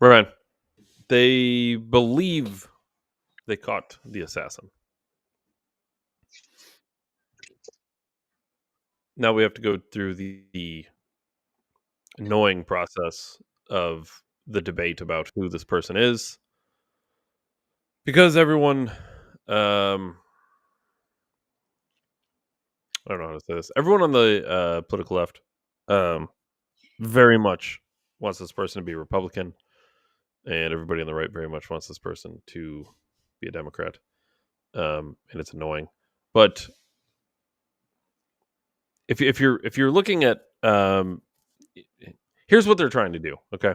Ryan, they believe they caught the assassin. Now we have to go through the annoying process of the debate about who this person is, because everyone, I don't know how to say this. Everyone on the political left, very much wants this person to be Republican, and everybody on the right very much wants this person to be a Democrat, and it's annoying. But if you're looking at, here's what they're trying to do. Okay,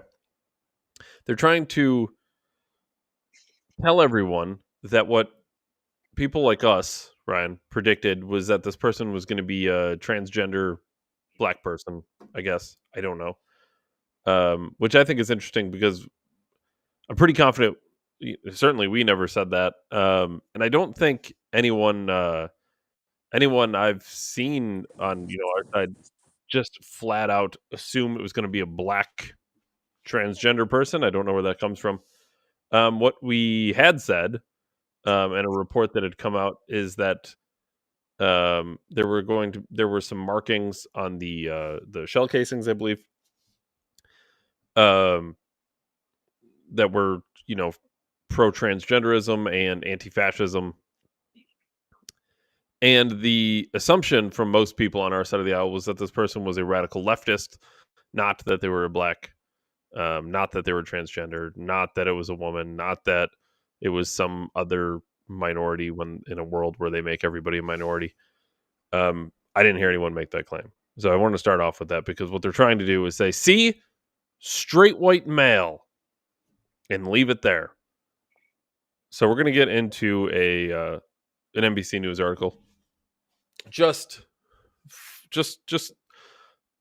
they're trying to tell everyone that what people like us, Ryan, predicted was that this person was going to be a transgender black person. I guess, I don't know, which I think is interesting because I'm pretty confident. Certainly, we never said that, and I don't think anyone I've seen on our side just flat out assume it was going to be a black transgender person. I don't know where that comes from. What we had said, and a report that had come out, is that there were some markings on the shell casings, I believe, that were pro transgenderism and anti fascism. And the assumption from most people on our side of the aisle was that this person was a radical leftist, not that they were a black, not that they were transgender, not that it was a woman, not that it was some other minority when in a world where they make everybody a minority. I didn't hear anyone make that claim. So I want to start off with that because what they're trying to do is say, see, straight white male, and leave it there. So we're going to get into an NBC News article. Just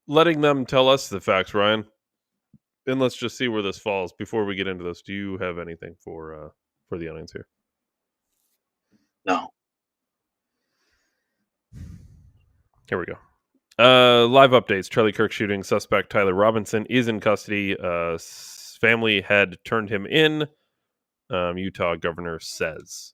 letting them tell us the facts, Ryan. And let's just see where this falls before we get into this. Do you have anything for the audience here? No. Here we go. Live updates. Charlie Kirk shooting suspect Tyler Robinson is in custody. Family had turned him in. Utah governor says.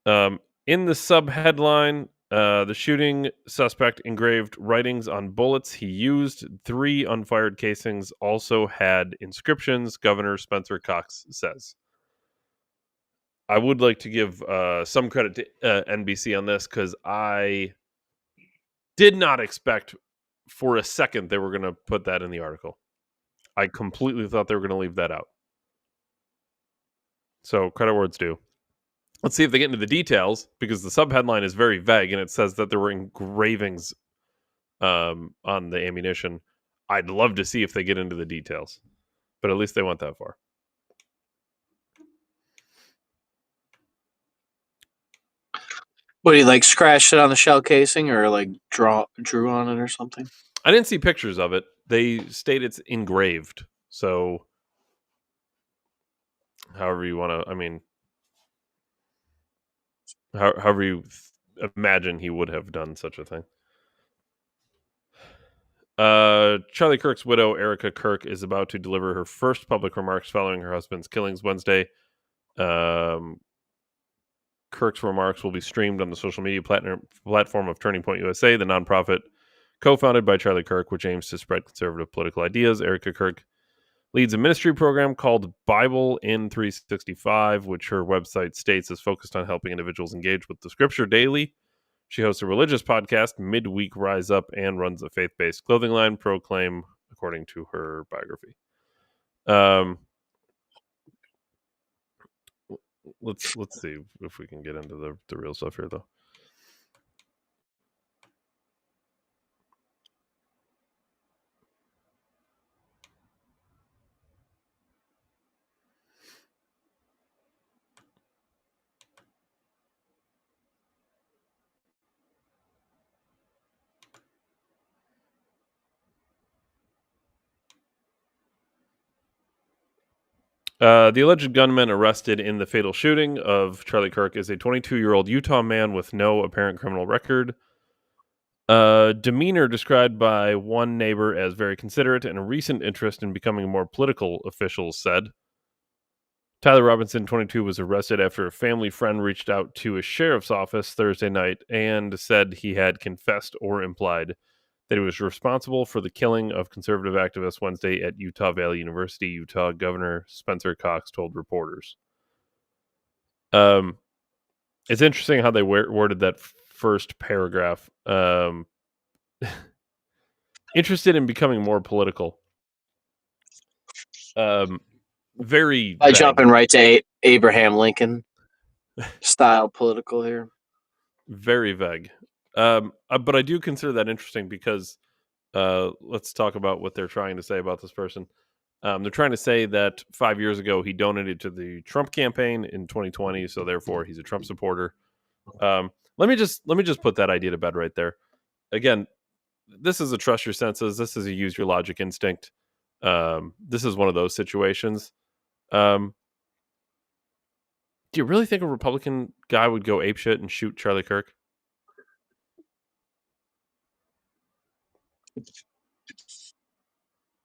In the sub headline, the shooting suspect engraved writings on bullets he used. 3 unfired casings also had inscriptions, Governor Spencer Cox says. I would like to give some credit to NBC on this because I did not expect for a second they were going to put that in the article. I completely thought they were going to leave that out. So credit where it's due. Let's see if they get into the details, because the subheadline is very vague and it says that there were engravings on the ammunition. I'd love to see if they get into the details, but at least they went that far. What, he like scratched it on the shell casing or like drew on it or something? I didn't see pictures of it. They state it's engraved. So however you want to, I mean, however you imagine he would have done such a thing. Charlie Kirk's widow, Erica Kirk, is about to deliver her first public remarks following her husband's killings Wednesday. Kirk's remarks will be streamed on the social media platform of Turning Point USA, the nonprofit co-founded by Charlie Kirk, which aims to spread conservative political ideas. Erica Kirk leads a ministry program called Bible in 365, which her website states is focused on helping individuals engage with the scripture daily. She hosts a religious podcast, Midweek Rise Up, and runs a faith-based clothing line, Proclaim, according to her biography. Let's see if we can get into the real stuff here, though. The alleged gunman arrested in the fatal shooting of Charlie Kirk is a 22-year-old Utah man with no apparent criminal record. Demeanor described by one neighbor as very considerate and a recent interest in becoming more political, officials said. Tyler Robinson, 22, was arrested after a family friend reached out to a sheriff's office Thursday night and said he had confessed or implied that he was responsible for the killing of conservative activists Wednesday at Utah Valley University, Utah. Governor Spencer Cox told reporters. It's interesting how they worded that first paragraph. Interested in becoming more political. Very By vague. jumping right to Abraham Lincoln style political here. Very vague. But I do consider that interesting because let's talk about what they're trying to say about this person. They're trying to say that 5 years ago he donated to the Trump campaign in 2020, so therefore he's a Trump supporter. Let me just put that idea to bed right there. Again, this is a trust your senses. This is a use your logic instinct. This is one of those situations. Do you really think a Republican guy would go apeshit and shoot Charlie Kirk?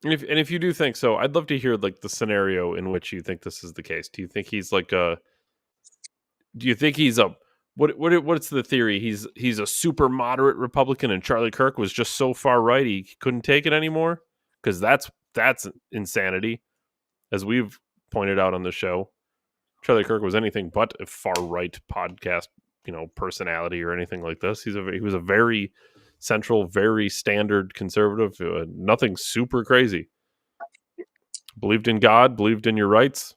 And if you do think so, I'd love to hear like the scenario in which you think this is the case. Do you think he's like a? Do you think he's a? What's the theory? He's a super moderate Republican, and Charlie Kirk was just so far right he couldn't take it anymore. Because that's insanity, as we've pointed out on the show. Charlie Kirk was anything but a far right podcast, personality or anything like this. He was a very central, very standard conservative. Nothing super crazy. Believed in God, believed in your rights.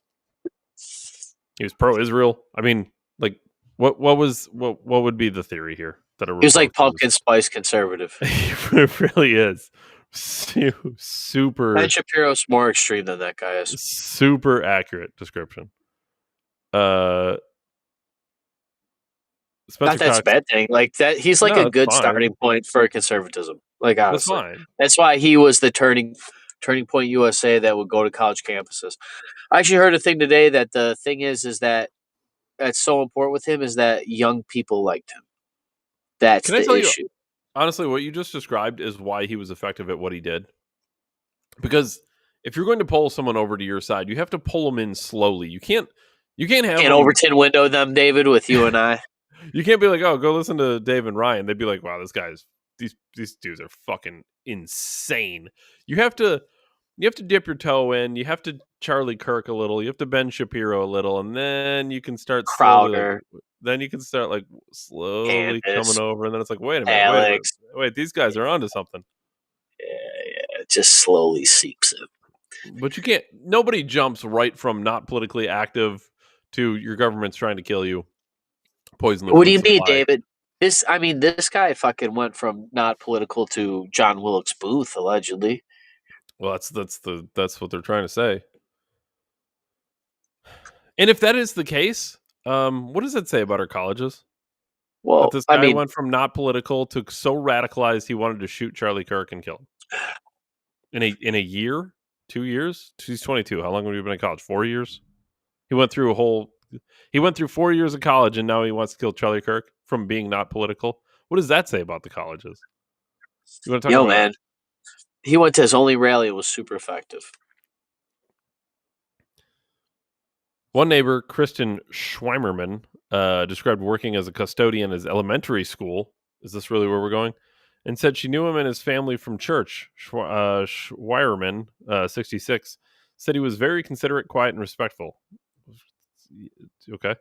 He was pro-Israel. I mean, like, what would be the theory here? That He was like pumpkin spice conservative. It really is super. Ben Shapiro's more extreme than that guy is. Super accurate description. Spencer Not that's Cox, a bad thing. Like that, he's like a good starting point for conservatism. Like honestly, that's why he was the turning point USA that would go to college campuses. I actually heard a thing today that the thing is that that's so important with him is that young people liked him. That's the issue. Honestly, what you just described is why he was effective at what he did. Because if you're going to pull someone over to your side, you have to pull them in slowly. You can't have Overton window them, David, with you and I. You can't be like, oh, go listen to Dave and Ryan. They'd be like, wow, these dudes are fucking insane. You have to dip your toe in. You have to Charlie Kirk a little. You have to Ben Shapiro a little, and then you can start Crowder. Then you can start like slowly Candace, coming over, and then it's like, wait a minute, Alex. wait, these guys are onto something. Yeah, it just slowly seeps in. But you can't. Nobody jumps right from not politically active to your government's trying to kill you. Poison the What do you supply. mean, David? This guy fucking went from not political to John Wilkes Booth, allegedly. Well, that's what they're trying to say. And if that is the case, what does that say about our colleges? Well, that this guy went from not political to so radicalized he wanted to shoot Charlie Kirk and kill him in a year, 2 years. He's 22. How long have you been in college? 4 years. He went through 4 years of college, and now he wants to kill Charlie Kirk from being not political. What does that say about the colleges? You want to talk about? Man, he went to his only rally. It was super effective. One neighbor, Kristen Schweimerman, described working as a custodian at his elementary school. Is this really where we're going? And said she knew him and his family from church. Schweierman, 66, said he was very considerate, quiet, and respectful. Okay.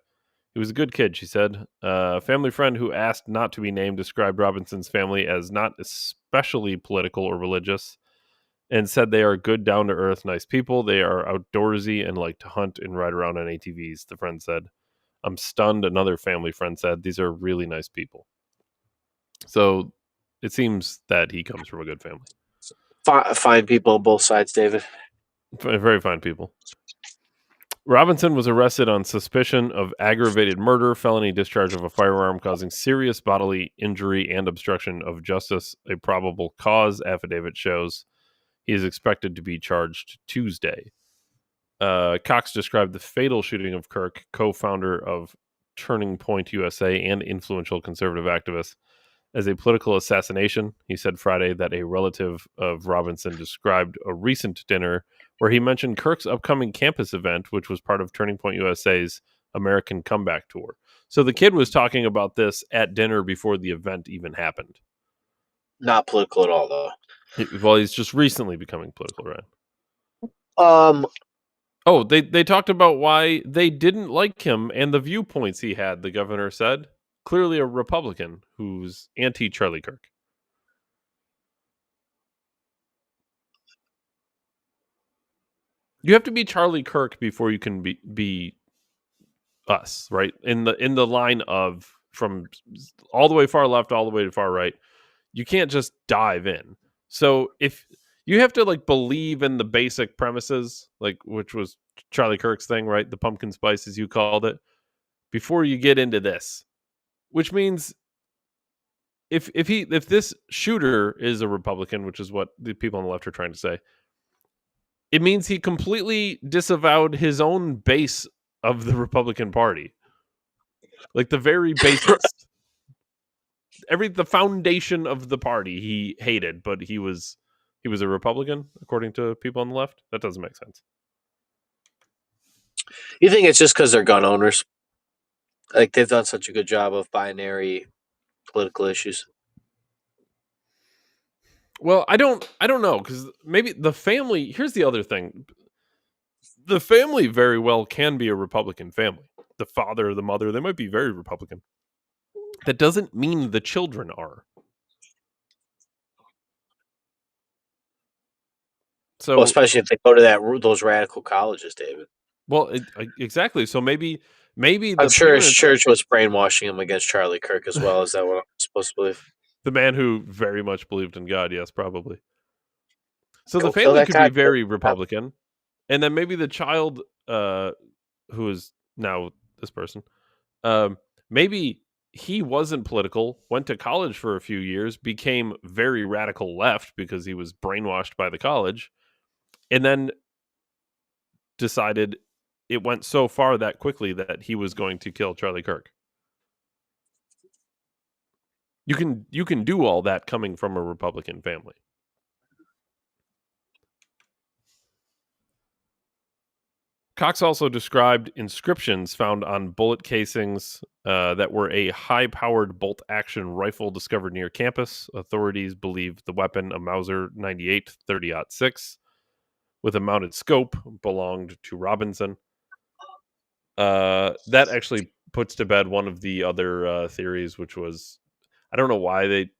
He was a good kid, she said. A family friend who asked not to be named described Robinson's family as not especially political or religious and said they are good, down-to-earth, nice people. They are outdoorsy and like to hunt and ride around on ATVs, the friend said. I'm stunned, another family friend said. These are really nice people. So it seems that he comes from a good family. Fine people on both sides, David. Very fine people. Robinson was arrested on suspicion of aggravated murder, felony discharge of a firearm causing serious bodily injury, and obstruction of justice. A probable cause affidavit shows he is expected to be charged Tuesday. Cox described the fatal shooting of Kirk, co-founder of Turning Point USA and influential conservative activist, as a political assassination. He said Friday that a relative of Robinson described a recent dinner where he mentioned Kirk's upcoming campus event, which was part of Turning Point USA's American Comeback Tour. So the kid was talking about this at dinner before the event even happened. Not political at all, though. Well, he's just recently becoming political, right? Oh, they talked about why they didn't like him and the viewpoints he had, the governor said. Clearly a Republican who's anti-Charlie Kirk. You have to be Charlie Kirk before you can be us, right? In the line of from all the way far left, all the way to far right. You can't just dive in. So if you have to like believe in the basic premises, like which was Charlie Kirk's thing, right? The pumpkin spice, as you called it, before you get into this, which means if this shooter is a Republican, which is what the people on the left are trying to say, it means he completely disavowed his own base of the Republican Party, like the very basics. The foundation of the party he hated, but he was a Republican according to people on the left. That doesn't make sense. You think it's just because they're gun owners? Like they've done such a good job of binary political issues. Well, I don't know, because maybe the family. Here's the other thing: the family very well can be a Republican family. The father, the mother, they might be very Republican. That doesn't mean the children are. So, well, especially if they go to those radical colleges, David. Well, exactly. So maybe I'm sure his church was brainwashing him against Charlie Kirk as well. Is that what I'm supposed to believe? The man who very much believed in God, yes, probably. So the family could be very Republican, and then maybe the child, who is now this person, maybe he wasn't political, went to college for a few years, became very radical left because he was brainwashed by the college, and then decided it went so far that quickly that he was going to kill Charlie Kirk. You can do all that coming from a Republican family. Cox also described inscriptions found on bullet casings that were a high-powered bolt-action rifle discovered near campus. Authorities believe the weapon, a Mauser 98 30-06, with a mounted scope, belonged to Robinson. That actually puts to bed one of the other theories, which was, I don't know why they...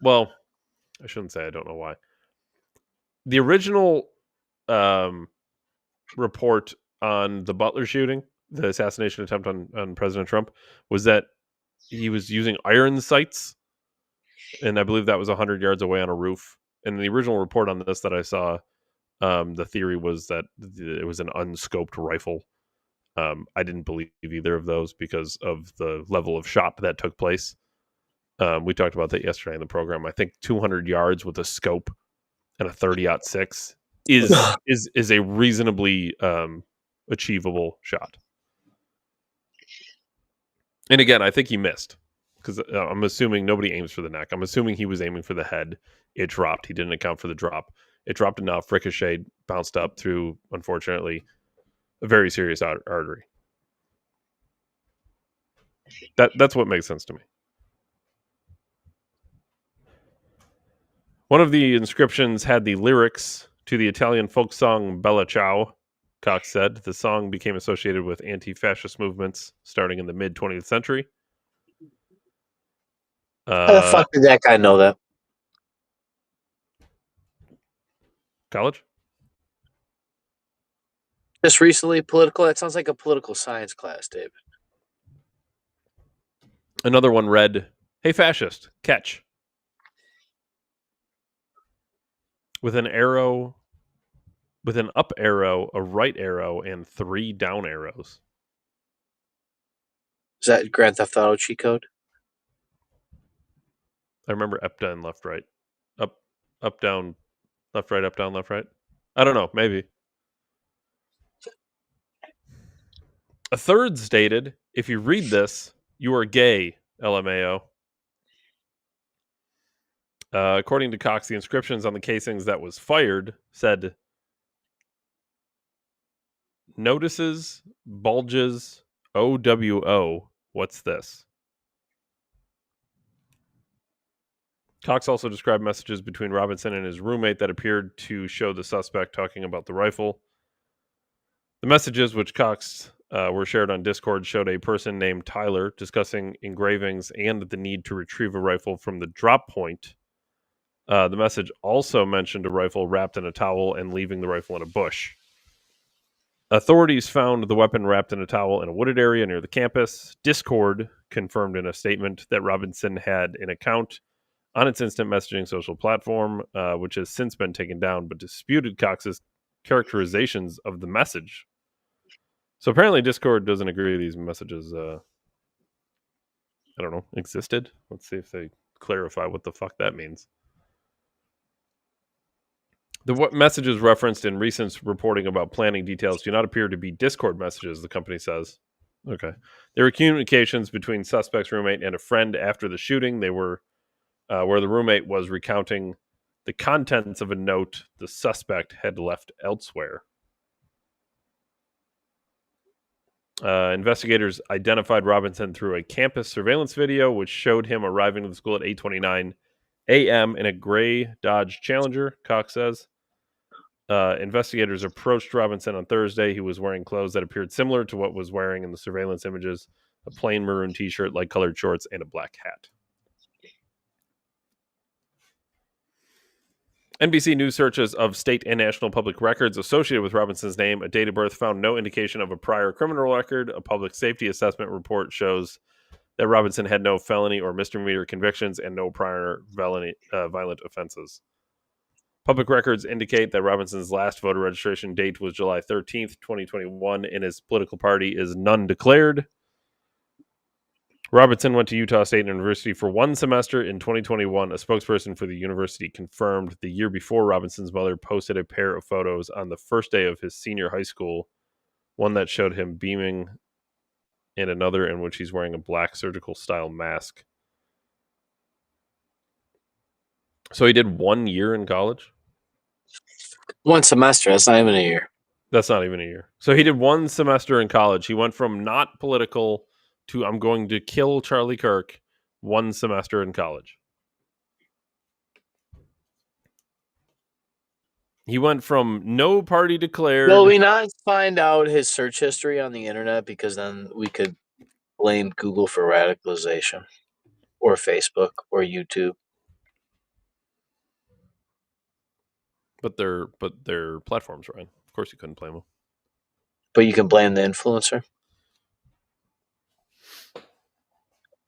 Well, I shouldn't say I don't know why. The original report on the Butler shooting, the assassination attempt on President Trump, was that he was using iron sights, and I believe that was 100 yards away on a roof. And the original report on this that I saw, the theory was that it was an unscoped rifle. I didn't believe either of those because of the level of shot that took place. We talked about that yesterday in the program. I think 200 yards with a scope and a 30-06 is a reasonably achievable shot. And again, I think he missed, because I'm assuming nobody aims for the neck. I'm assuming he was aiming for the head. It dropped. He didn't account for the drop. It dropped enough, ricocheted, bounced up through, unfortunately, a very serious artery. That's what makes sense to me. One of the inscriptions had the lyrics to the Italian folk song Bella Ciao. Cox said the song became associated with anti-fascist movements starting in the mid-20th century. How the fuck did that guy know that? College? Just recently political? That sounds like a political science class, David. Another one read, "Hey fascist, catch." With an arrow, with an up arrow, a right arrow, and 3 down arrows. Is that Grand Theft Auto cheat code? I remember up, down, left, right. Up, down, left, right, up, down, left, right. I don't know, maybe. A third stated, "If you read this, you are gay, LMAO." According to Cox, the inscriptions on the casings that was fired said notices, bulges, OWO. What's this? Cox also described messages between Robinson and his roommate that appeared to show the suspect talking about the rifle. The messages, which Cox were shared on Discord, showed a person named Tyler discussing engravings and the need to retrieve a rifle from the drop point. The message also mentioned a rifle wrapped in a towel and leaving the rifle in a bush. Authorities found the weapon wrapped in a towel in a wooded area near the campus. Discord confirmed in a statement that Robinson had an account on its instant messaging social platform, which has since been taken down, but disputed Cox's characterizations of the message. So apparently Discord doesn't agree these messages, I don't know, existed. Let's see if they clarify what the fuck that means. The messages referenced in recent reporting about planning details do not appear to be Discord messages, the company says. Okay. There were communications between suspect's roommate and a friend after the shooting. They were where the roommate was recounting the contents of a note the suspect had left elsewhere. Investigators identified Robinson through a campus surveillance video, which showed him arriving to the school at 8:29 a.m. in a gray Dodge Challenger, Cox says. Investigators approached Robinson on Thursday. He was wearing clothes that appeared similar to what was wearing in the surveillance images, a plain maroon t-shirt, light colored shorts, and a black hat. NBC News searches of state and national public records associated with Robinson's name, a date of birth, found no indication of a prior criminal record. A public safety assessment report shows that Robinson had no felony or misdemeanor convictions and no prior violent offenses. Public records indicate that Robinson's last voter registration date was July 13th, 2021, and his political party is none declared. Robinson went to Utah State University for one semester in 2021. A spokesperson for the university confirmed the year before Robinson's mother posted a pair of photos on the first day of his senior high school, one that showed him beaming and another in which he's wearing a black surgical-style mask. So he did 1 year in college? One semester. That's not even a year. That's not even a year. So he did one semester in college. He went from not political to I'm going to kill Charlie Kirk, one semester in college. He went from no party declared. Will we not find out his search history on the internet? Because then we could blame Google for radicalization, or Facebook, or YouTube. But they're platforms, right? Of course you couldn't blame them. But you can blame the influencer.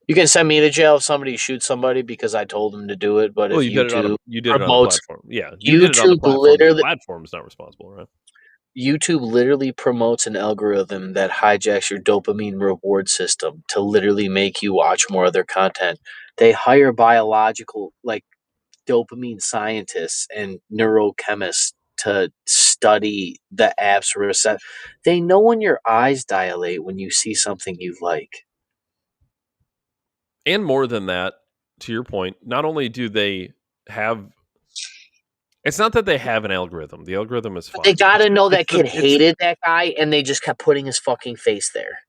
You can send me to jail if somebody shoots somebody because I told them to do it. But if you did it on a platform, yeah, you did it on the platform. Literally, the platform is not responsible, right? YouTube literally promotes an algorithm that hijacks your dopamine reward system to literally make you watch more of their content. They hire biological, like dopamine scientists and neurochemists to study the app's reception. They know when your eyes dilate when you see something you like. And more than that, to your point, not only do they have... It's not that they have an algorithm. The algorithm is fine. They got to know that kid hated that guy, and they just kept putting his fucking face there.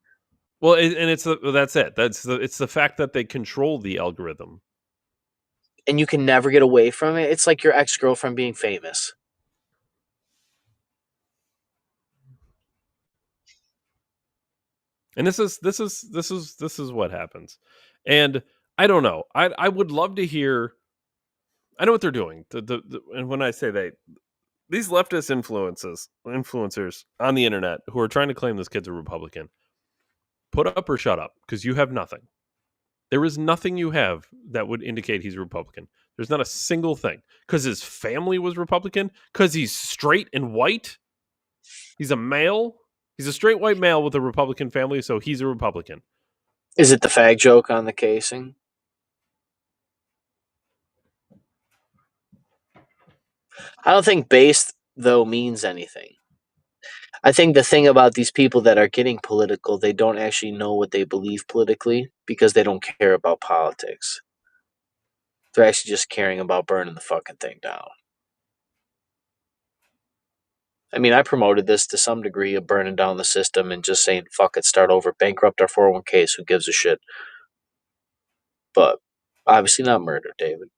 Well, that's it. It's the fact that they control the algorithm. And you can never get away from it. It's like your ex-girlfriend being famous. And this is what happens. And I don't know. I would love to hear. I know what they're doing. And when I say these leftist influencers on the internet who are trying to claim this kid's a Republican, put up or shut up, because you have nothing. There is nothing you have that would indicate he's a Republican. There's not a single thing. Because his family was Republican? Because he's straight and white? He's a male? He's a straight white male with a Republican family, so he's a Republican. Is it the fag joke on the casing? I don't think based, though, means anything. I think the thing about these people that are getting political, they don't actually know what they believe politically because they don't care about politics. They're actually just caring about burning the fucking thing down. I mean, I promoted this to some degree of burning down the system and just saying, fuck it, start over, bankrupt our 401ks, who gives a shit? But obviously not murder, David.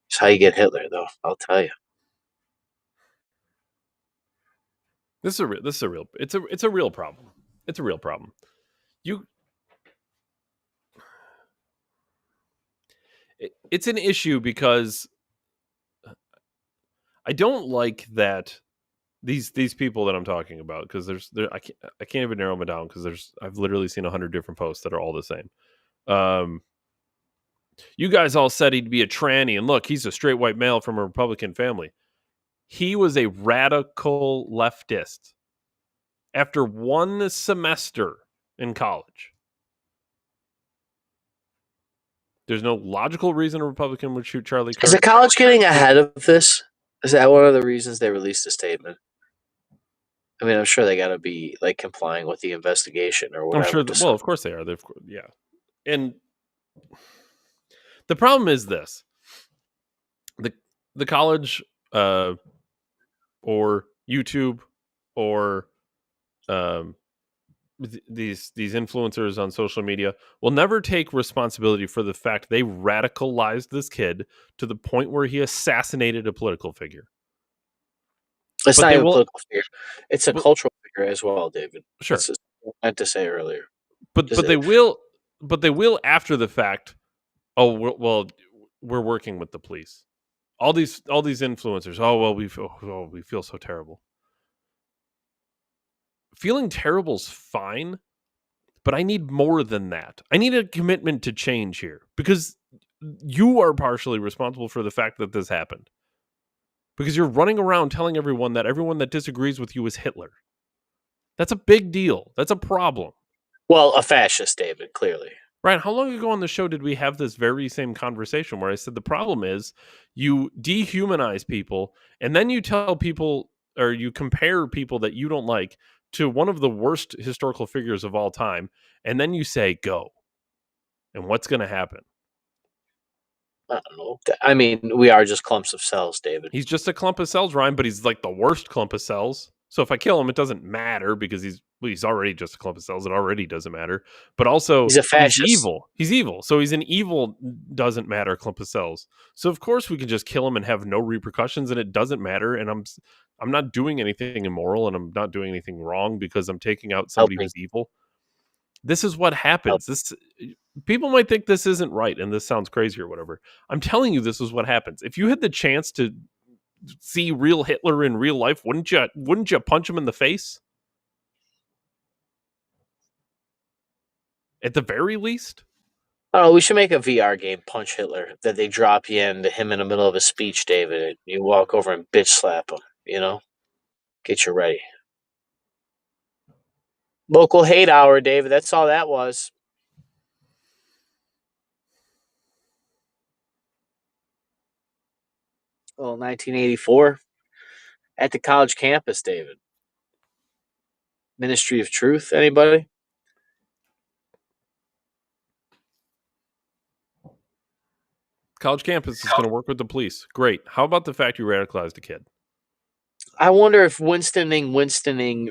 It's how you get Hitler, though, I'll tell you. This is a real it's a real problem. It's a real problem. It's an issue because I don't like that these people that I'm talking about, because I can't even narrow them down, because I've literally seen 100 different posts that are all the same. You guys all said he'd be a tranny, and look, he's a straight white male from a Republican family. He was a radical leftist after one semester in college. There's no logical reason a Republican would shoot Charlie Kirk. Is the college getting ahead of this? Is that one of the reasons they released a statement? I mean, I'm sure they got to be like complying with the investigation or whatever. I'm sure. Well, of course they are. Yeah. And the problem is this: the college, or YouTube, or these influencers on social media will never take responsibility for the fact they radicalized this kid to the point where he assassinated a political figure. It's not even a political figure; it's a cultural figure as well, David. Sure, that's just what I meant to say earlier. But they will after the fact. Oh well, we're working with the police. All these influencers. Oh well, we feel so terrible. Feeling terrible is fine, but I need more than that. I need a commitment to change here, because you are partially responsible for the fact that this happened. Because you're running around telling everyone that disagrees with you is Hitler. That's a big deal. That's a problem. Well, a fascist, David, clearly. Ryan, how long ago on the show did we have this very same conversation where I said the problem is you dehumanize people, and then you tell people, or you compare people that you don't like to one of the worst historical figures of all time, and then you say, go. And what's going to happen? I don't know. I mean, we are just clumps of cells, David. He's just a clump of cells, Ryan, but he's like the worst clump of cells. So if I kill him, it doesn't matter, because he's already just a clump of cells. It already doesn't matter. But also, he's a fascist. He's evil. He's evil. So he's an evil doesn't matter clump of cells. So of course we can just kill him and have no repercussions, and it doesn't matter. And I'm not doing anything immoral, and I'm not doing anything wrong because I'm taking out somebody who's evil. This is what happens. People might think this isn't right, and this sounds crazy or whatever. I'm telling you, this is what happens. If you had the chance to see real Hitler in real life, wouldn't you punch him in the face? At the very least? Oh, we should make a VR game, Punch Hitler, that they drop you into him in the middle of a speech, David, and you walk over and bitch slap him, Get you ready. Local hate hour, David. That's all that was. Well, 1984 at the college campus, David. Ministry of Truth, anybody? College campus is going to work with the police. Great. How about the fact you radicalized a kid? I wonder if Winstoning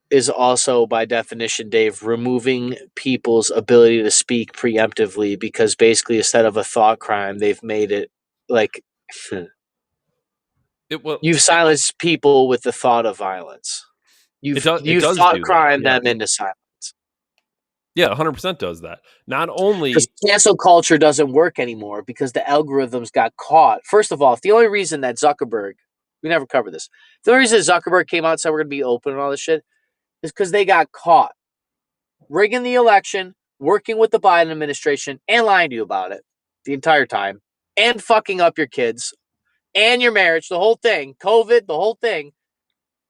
is also, by definition, Dave, removing people's ability to speak preemptively, because basically instead of a thought crime, they've made it like you've silenced people with the thought of violence. You've thought crime them into silence. Yeah, 100% does that. Not only because cancel culture doesn't work anymore because the algorithms got caught. First of all, if the only reason that Zuckerberg, we never covered this, the only reason Zuckerberg came out and said we're going to be open and all this shit is because they got caught rigging the election, working with the Biden administration, and lying to you about it the entire time, and fucking up your kids and your marriage, the whole thing, COVID, the whole thing.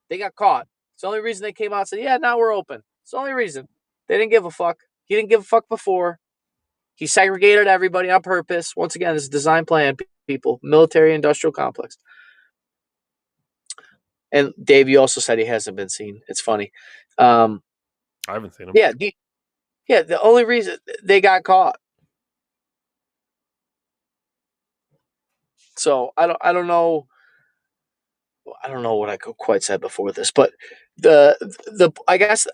They got caught. It's the only reason they came out and said, yeah, now we're open. It's the only reason. They didn't give a fuck. He didn't give a fuck before. He segregated everybody on purpose. Once again, this is design plan, people. Military industrial complex. And Dave, you also said he hasn't been seen. It's funny. I haven't seen him. Yeah. Yeah, the only reason they got caught. So I don't know. I don't know what I quite said before this, but I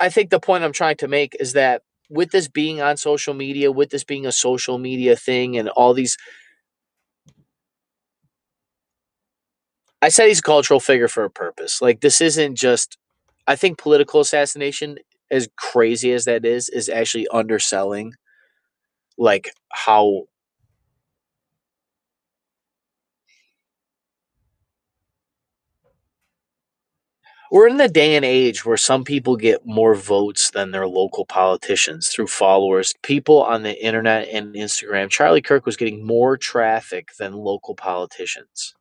think the point I'm trying to make is that with this being on social media, with this being a social media thing, and all these, I said he's a cultural figure for a purpose. Like this isn't just. I think political assassination, as crazy as that is actually underselling like how we're in the day and age where some people get more votes than their local politicians through followers. People on the internet and Instagram. Charlie Kirk was getting more traffic than local politicians,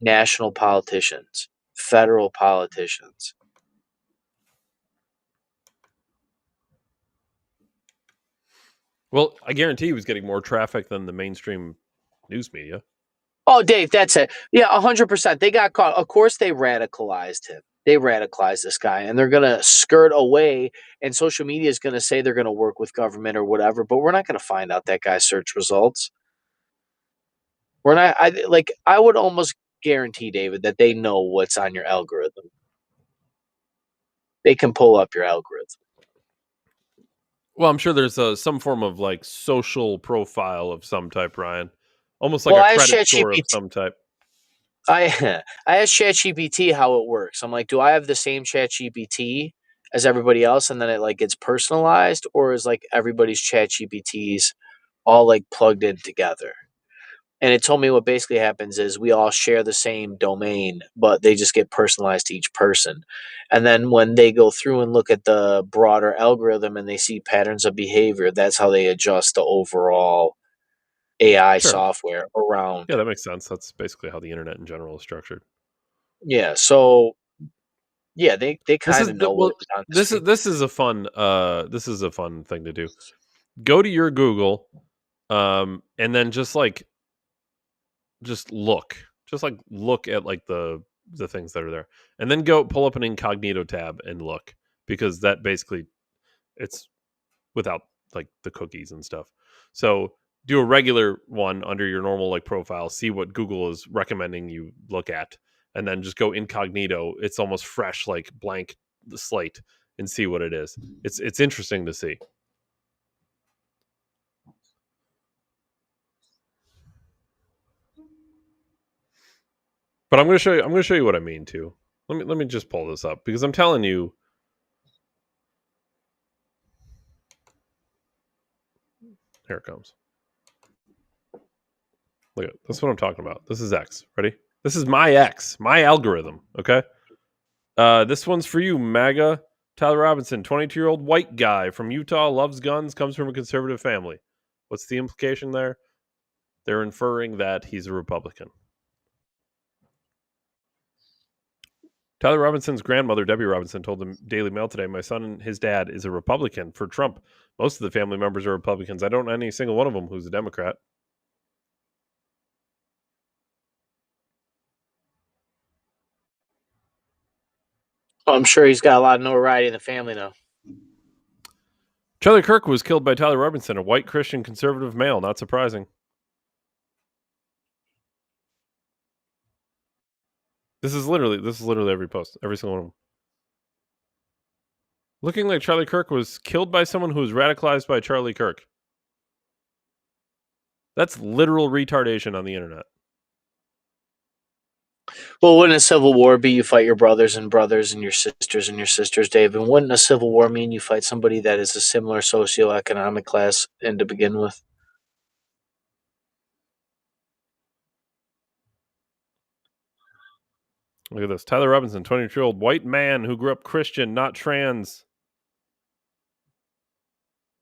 national politicians, federal politicians. Well, I guarantee he was getting more traffic than the mainstream news media. Oh, Dave, that's it. Yeah, 100%. They got caught. Of course, they radicalized him. They radicalized this guy, and they're gonna skirt away. And social media is gonna say they're gonna work with government or whatever, but we're not gonna find out that guy's search results. We're not. I would almost guarantee, David, that they know what's on your algorithm. They can pull up your algorithm. Well, I'm sure there's some form of like social profile of some type, Ryan. Almost like Well, a I asked credit score of ChatGPT. some type. I asked ChatGPT how it works. I'm like, do I have the same ChatGPT as everybody else, and then it like gets personalized, or is like everybody's ChatGPTs all like plugged in together? And it told me what basically happens is we all share the same domain, but they just get personalized to each person. And then when they go through and look at the broader algorithm and they see patterns of behavior, that's how they adjust the overall AI Sure. software around. Yeah, that makes sense. That's basically how the internet in general is structured. Yeah. So yeah, they This kind is of the know well. what's on the This is screen. this is a fun thing to do. Go to your Google, and then just look at like the things that are there, and then go pull up an incognito tab and look, because that basically it's without like the cookies and stuff. So do a regular one under your normal like profile, see what Google is recommending you look at, and then just go incognito. It's almost fresh, like blank slate, and see what it is. It's interesting to see. But I'm going to show you. I'm going to show you what I mean too. Let me just pull this up, because I'm telling you. Here it comes. Look at that's what I'm talking about. This is X. Ready? This is my X, my algorithm. Okay. This one's for you, MAGA. Tyler Robinson, 22-year-old white guy from Utah, loves guns, comes from a conservative family. What's the implication there? They're inferring that he's a Republican. Tyler Robinson's grandmother, Debbie Robinson, told the Daily Mail today, my son and his dad is a Republican for Trump. Most of the family members are Republicans. I don't know any single one of them who's a Democrat. I'm sure he's got a lot of notoriety in the family now. Charlie Kirk was killed by Tyler Robinson, a white Christian conservative male. Not surprising. This is literally every post, every single one of them. Looking like Charlie Kirk was killed by someone who was radicalized by Charlie Kirk. That's literal retardation on the internet. Well, wouldn't a civil war be you fight your brothers and your sisters, Dave? And wouldn't a civil war mean you fight somebody that is a similar socioeconomic class and to begin with? Look at this. Tyler Robinson, 22-year-old white man who grew up Christian, not trans,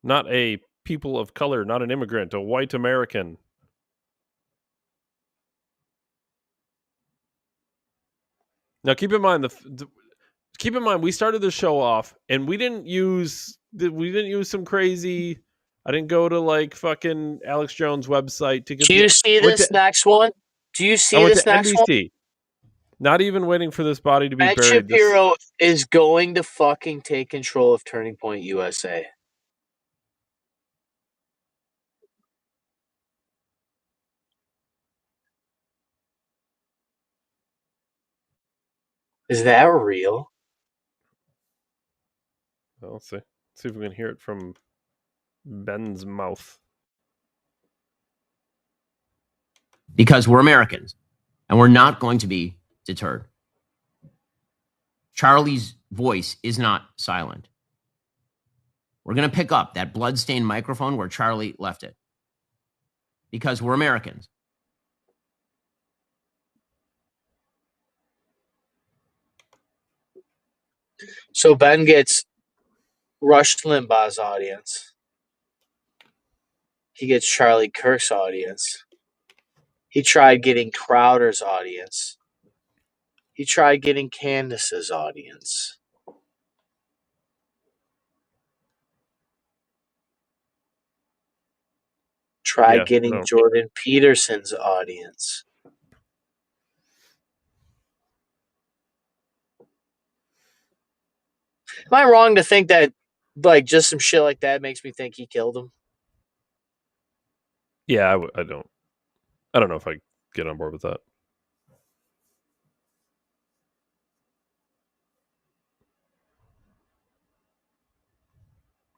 not a people of color, not an immigrant, a white American. Now, keep in mind we started the show off and we didn't use some crazy. I didn't go to like fucking Alex Jones' website to get Do the. you see this next one? Do you I see went to this next one? NBC. Not even waiting for this body to be Ben buried. Shapiro is going to fucking take control of Turning Point USA. Is that real? Well, let's see. Let's see if we can hear it from Ben's mouth. Because we're Americans and we're not going to be deterred. Charlie's voice is not silent. We're going to pick up that bloodstained microphone where Charlie left it. Because we're Americans. So Ben gets Rush Limbaugh's audience. He gets Charlie Kirk's audience. He tried getting Crowder's audience. He tried getting Candace's audience. Tried getting Jordan Peterson's audience. Am I wrong to think that, like, just some shit like that makes me think he killed him? Yeah, I don't know if I get on board with that.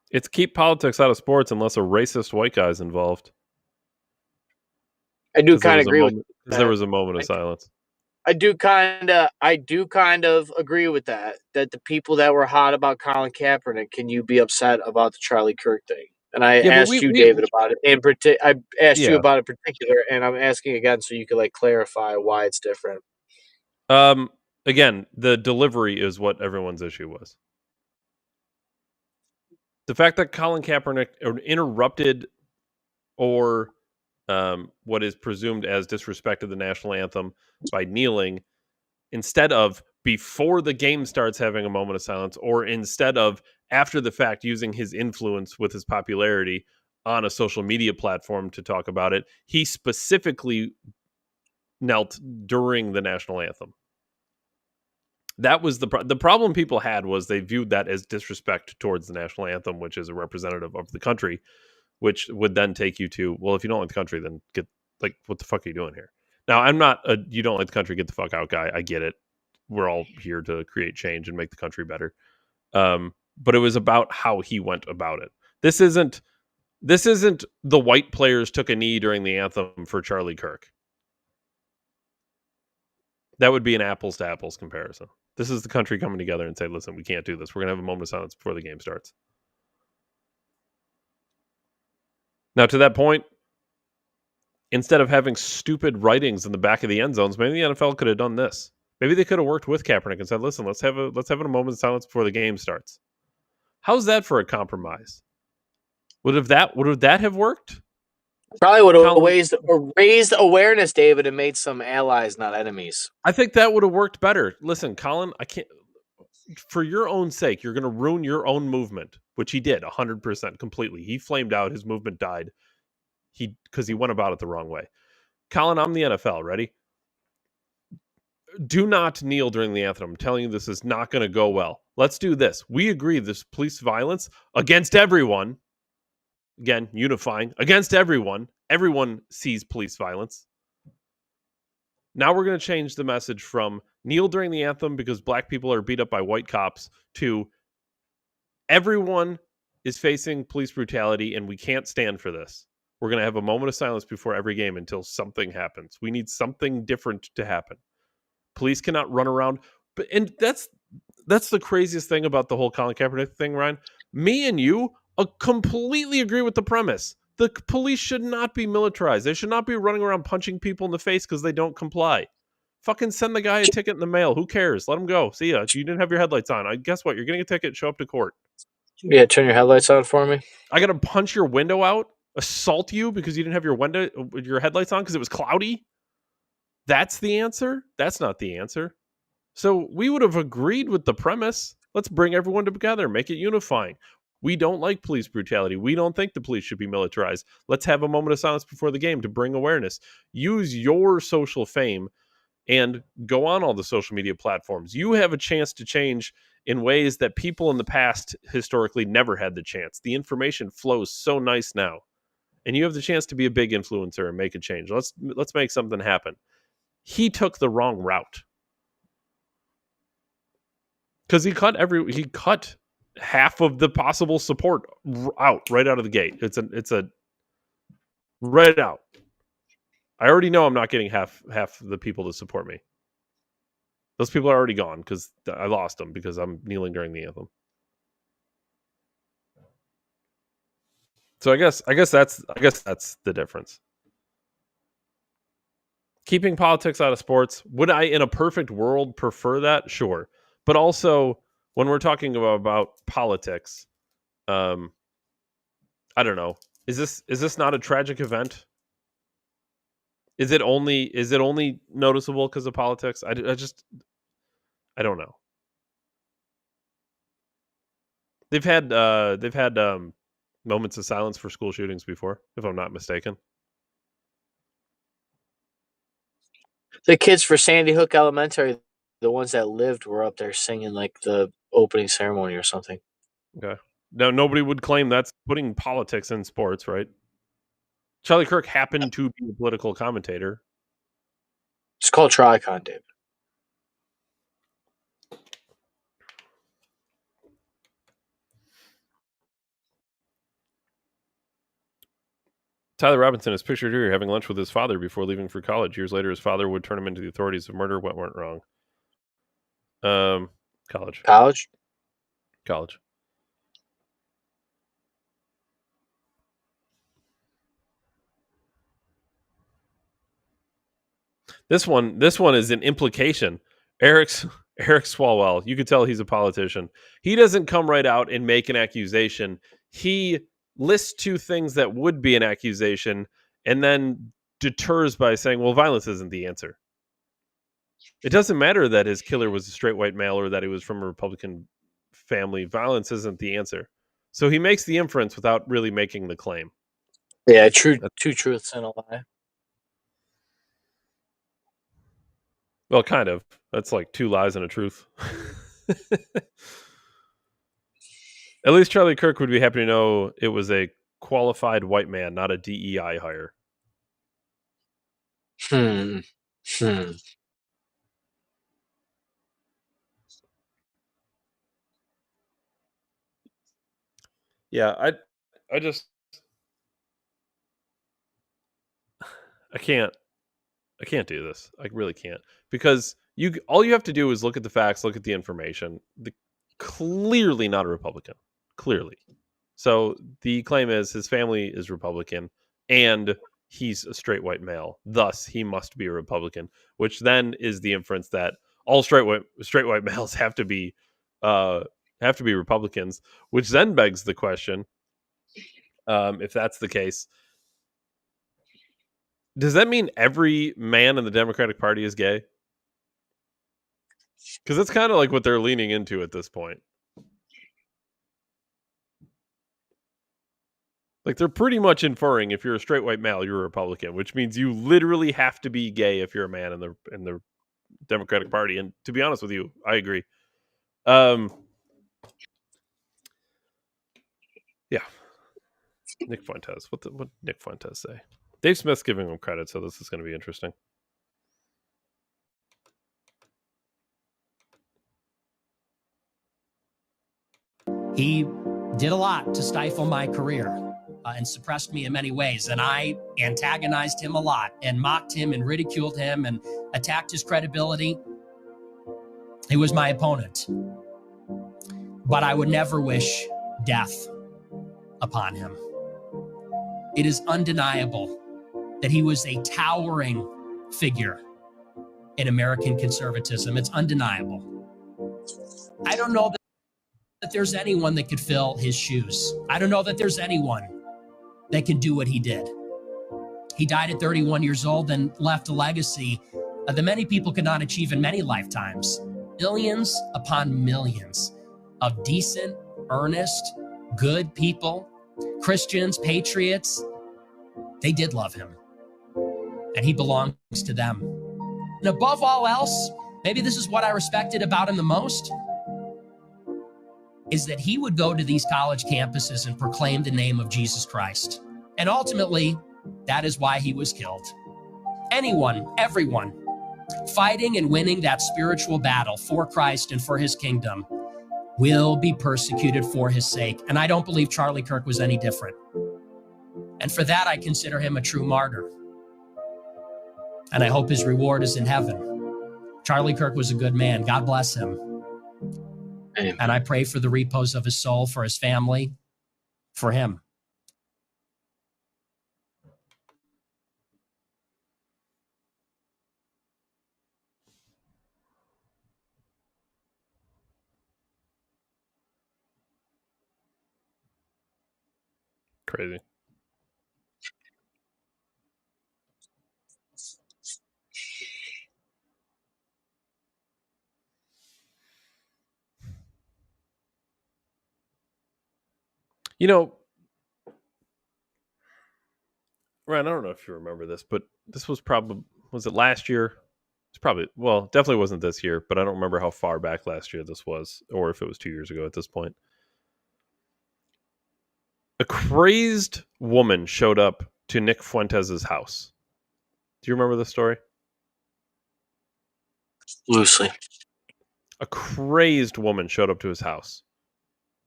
It's keep politics out of sports unless a racist white guy's involved. I do kind of agree with that. Because there was a moment of silence. I do kind of agree with that. That the people that were hot about Colin Kaepernick, can you be upset about the Charlie Kirk thing? And I asked you, David, about it. I asked you about it in particular, and I'm asking again so you can like clarify why it's different. Again, the delivery is what everyone's issue was. The fact that Colin Kaepernick interrupted or what is presumed as disrespect of the national anthem by kneeling instead of before the game starts having a moment of silence, or instead of after the fact using his influence with his popularity on a social media platform to talk about it. He specifically knelt during the national anthem. That was the problem people had, was they viewed that as disrespect towards the national anthem, which is a representative of the country, which would then take you to, well, if you don't like the country, then get, like, what the fuck are you doing here? Now, I'm not a you don't like the country, get the fuck out guy. I get it. We're all here to create change and make the country better. But it was about how he went about it. This isn't the white players took a knee during the anthem for Charlie Kirk. That would be an apples to apples comparison. This is the country coming together and say, listen, we can't do this. We're going to have a moment of silence before the game starts. Now, to that point, instead of having stupid writings in the back of the end zones, maybe the NFL could have done this. Maybe they could have worked with Kaepernick and said, listen, let's have a moment of silence before the game starts. How's that for a compromise? Would that have worked? Probably would have raised awareness, David, and made some allies, not enemies. I think that would have worked better. Listen, Colin, I can't. For your own sake, you're going to ruin your own movement, which he did 100% completely. He flamed out. His movement died. Because he went about it the wrong way. Colin, I'm the NFL. Ready? Do not kneel during the anthem. I'm telling you, this is not going to go well. Let's do this. We agree this police violence against everyone. Again, unifying against everyone. Everyone sees police violence. Now we're going to change the message from kneel during the anthem because black people are beat up by white cops to everyone is facing police brutality and we can't stand for this. We're going to have a moment of silence before every game until something happens. We need something different to happen. Police cannot run around. And that's the craziest thing about the whole Colin Kaepernick thing, Ryan. Me and you completely agree with the premise. The police should not be militarized. They should not be running around punching people in the face because they don't comply. Fucking send the guy a ticket in the mail. Who cares? Let him go. See ya. You didn't have your headlights on. Guess what? You're getting a ticket. Show up to court. Yeah, turn your headlights on for me. I got to punch your window out, assault you because you didn't have your headlights on because it was cloudy. That's the answer? That's not the answer. So we would have agreed with the premise. Let's bring everyone together, make it unifying. We don't like police brutality. We don't think the police should be militarized. Let's have a moment of silence before the game to bring awareness. Use your social fame and go on all the social media platforms. You have a chance to change in ways that people in the past historically never had the chance. The information flows so nice now. And you have the chance to be a big influencer and make a change. Let's make something happen. He took the wrong route. Because he cut half of the possible support right out of the gate. It's a right out. I already know I'm not getting half the people to support me. Those people are already gone because I lost them because I'm kneeling during the anthem. So I guess that's the difference. Keeping politics out of sports, would I in a perfect world prefer that? Sure. But also when we're talking about politics, I don't know. Is this not a tragic event? Is it only noticeable because of politics? I don't know. They've had moments of silence for school shootings before, if I'm not mistaken. The kids for Sandy Hook Elementary, the ones that lived, were up there singing like the opening ceremony or something. Okay. Now, nobody would claim that's putting politics in sports, right? Charlie Kirk happened to be a political commentator. It's called Tricon, David. Tyler Robinson is pictured here having lunch with his father before leaving for college. Years later, his father would turn him into the authorities of murder. What went wrong? College. This one is an implication. Eric Swalwell, you could tell he's a politician. He doesn't come right out and make an accusation. He lists two things that would be an accusation and then deters by saying, well, violence isn't the answer. It doesn't matter that his killer was a straight white male or that he was from a Republican family. Violence isn't the answer. So he makes the inference without really making the claim. Yeah, two truths and a lie. Well, kind of. That's like two lies and a truth. At least Charlie Kirk would be happy to know it was a qualified white man, not a DEI hire. Yeah, I can't do this. I really can't. Because all you have to do is look at the facts, look at the information. Clearly not a Republican. Clearly. So the claim is his family is Republican and he's a straight white male. Thus, he must be a Republican, which then is the inference that all straight white males have to be Republicans, which then begs the question, if that's the case, does that mean every man in the Democratic Party is gay? Because it's kind of like what they're leaning into at this point. Like they're pretty much inferring if you're a straight white male, you're a Republican, which means you literally have to be gay if you're a man in the Democratic Party. And to be honest with you, I agree. Yeah. Nick Fuentes. What Nick Fuentes say? Dave Smith's giving him credit, so this is going to be interesting. He did a lot to stifle my career and suppressed me in many ways. And I antagonized him a lot and mocked him and ridiculed him and attacked his credibility. He was my opponent. But I would never wish death upon him. It is undeniable that he was a towering figure in American conservatism. It's undeniable. I don't know that there's anyone that could fill his shoes. I don't know that there's anyone that can do what he did. He died at 31 years old and left a legacy that many people could not achieve in many lifetimes. Millions upon millions of decent, earnest, good people, Christians, patriots, they did love him. And he belongs to them. And above all else, maybe this is what I respected about him the most, is that he would go to these college campuses and proclaim the name of Jesus Christ. And ultimately, that is why he was killed. Anyone, everyone, fighting and winning that spiritual battle for Christ and for his kingdom will be persecuted for his sake. And I don't believe Charlie Kirk was any different. And for that, I consider him a true martyr. And I hope his reward is in heaven. Charlie Kirk was a good man. God bless him. Amen. And I pray for the repose of his soul, for his family, for him. Crazy. You know, Ryan, I don't know if you remember this, but this was it last year? It's probably, well, definitely wasn't this year, but I don't remember how far back last year this was, or if it was 2 years ago at this point. A crazed woman showed up to Nick Fuentes' house. Do you remember this story? Loosely. A crazed woman showed up to his house,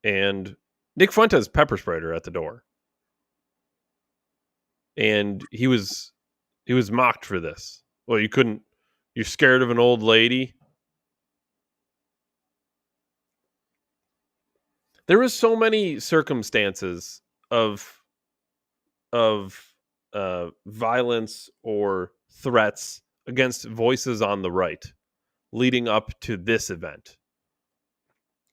and Nick Fuentes pepper sprayed her at the door. And he was mocked for this. Well, you're scared of an old lady? There was so many circumstances of violence or threats against voices on the right leading up to this event.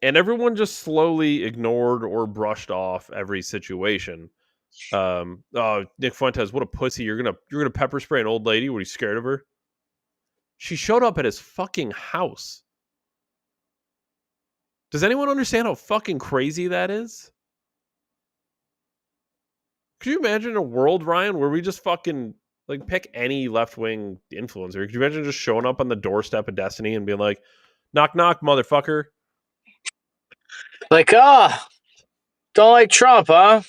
And everyone just slowly ignored or brushed off every situation. Oh, Nick Fuentes, what a pussy. You're gonna pepper spray an old lady? Were you scared of her? She showed up at his fucking house. Does anyone understand how fucking crazy that is? Could you imagine a world, Ryan, where we just fucking like pick any left-wing influencer? Could you imagine just showing up on the doorstep of Destiny and being like, knock, knock, motherfucker? Like, don't like Trump, huh?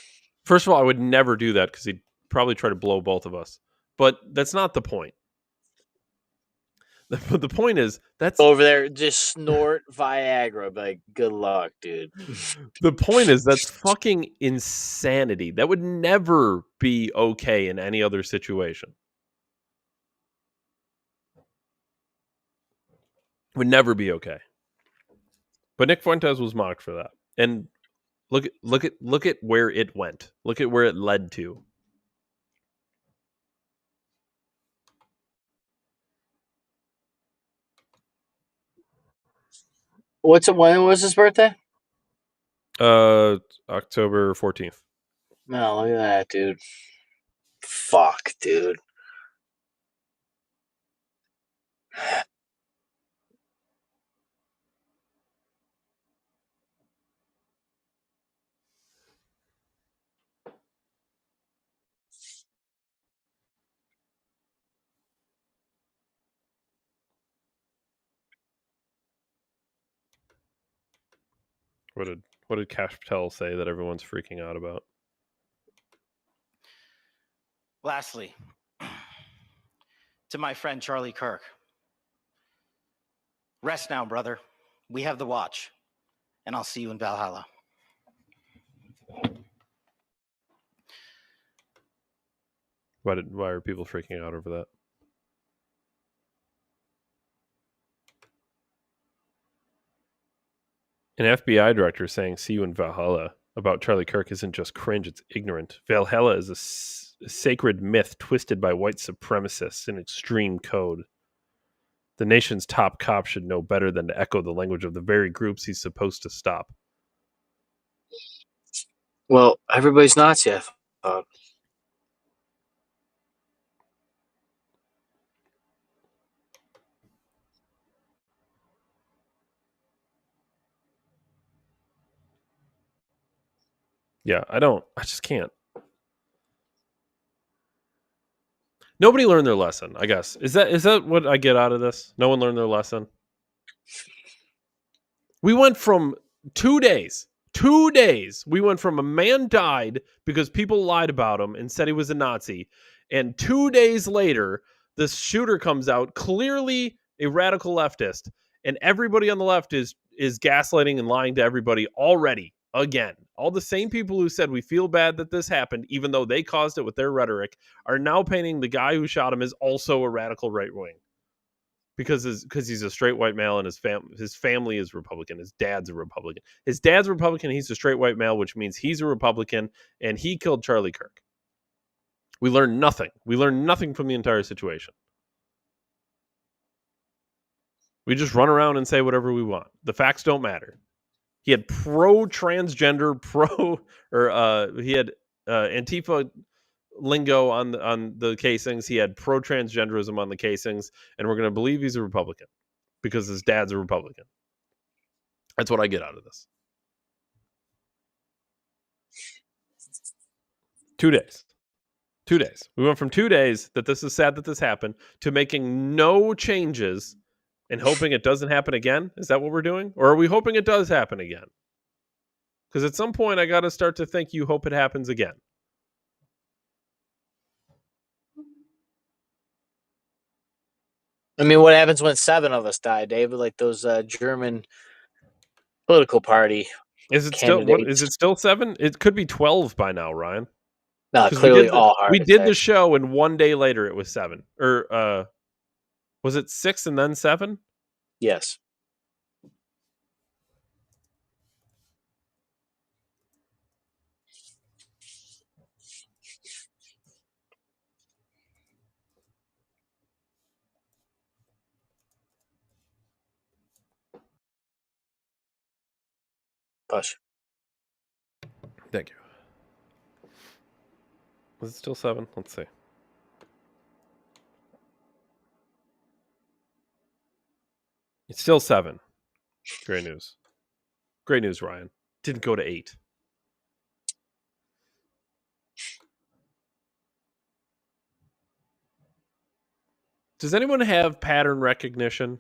First of all, I would never do that because he'd probably try to blow both of us. But that's not the point. The point is, that's over there, just snort Viagra. Like, good luck, dude. The point is, that's fucking insanity. That would never be okay in any other situation. Would never be okay. But Nick Fuentes was mocked for that. And look at where it went. Look at where it led to. When was his birthday? October 14th. No, look at that, dude. Fuck, dude. What did Cash Patel say that everyone's freaking out about? Lastly, to my friend Charlie Kirk, rest now, brother. We have the watch, and I'll see you in Valhalla. Why are people freaking out over that? An FBI director saying "see you in Valhalla" about Charlie Kirk isn't just cringe, it's ignorant. Valhalla is a sacred myth twisted by white supremacists in extreme code. The nation's top cop should know better than to echo the language of the very groups he's supposed to stop. Well, everybody's Nazi, I thought. Yeah, I just can't. Nobody learned their lesson, I guess. Is that what I get out of this? No one learned their lesson? We went from 2 days. 2 days. We went from a man died because people lied about him and said he was a Nazi. And 2 days later, this shooter comes out, clearly a radical leftist. And everybody on the left is is gaslighting and lying to everybody already. Again, all the same people who said we feel bad that this happened, even though they caused it with their rhetoric, are now painting the guy who shot him as also a radical right wing because he's a straight white male and his family is Republican. His dad's a Republican. His dad's Republican. He's a straight white male, which means he's a Republican, and he killed Charlie Kirk. We learned nothing. We learned nothing from the entire situation. We just run around and say whatever we want. The facts don't matter. He had pro-transgender, he had Antifa lingo on the casings. He had pro-transgenderism on the casings, and we're going to believe he's a Republican because his dad's a Republican. That's what I get out of this. 2 days. 2 days. We went from 2 days that this is sad that this happened to making no changes and hoping it doesn't happen again? Is that what we're doing? Or are we hoping it does happen again? Because at some point, I got to start to think you hope it happens again. I mean, what happens when 7 of us die, David? Like those German political party Is it still? What, is it still 7? It could be 12 by now, Ryan. No, clearly all hard. We did the show, and 1 day later it was 7. Or was it 6 and then 7? Yes. Push. Thank you. Was it still 7? Let's see. It's still 7. Great news. Great news, Ryan. Didn't go to 8. Does anyone have pattern recognition?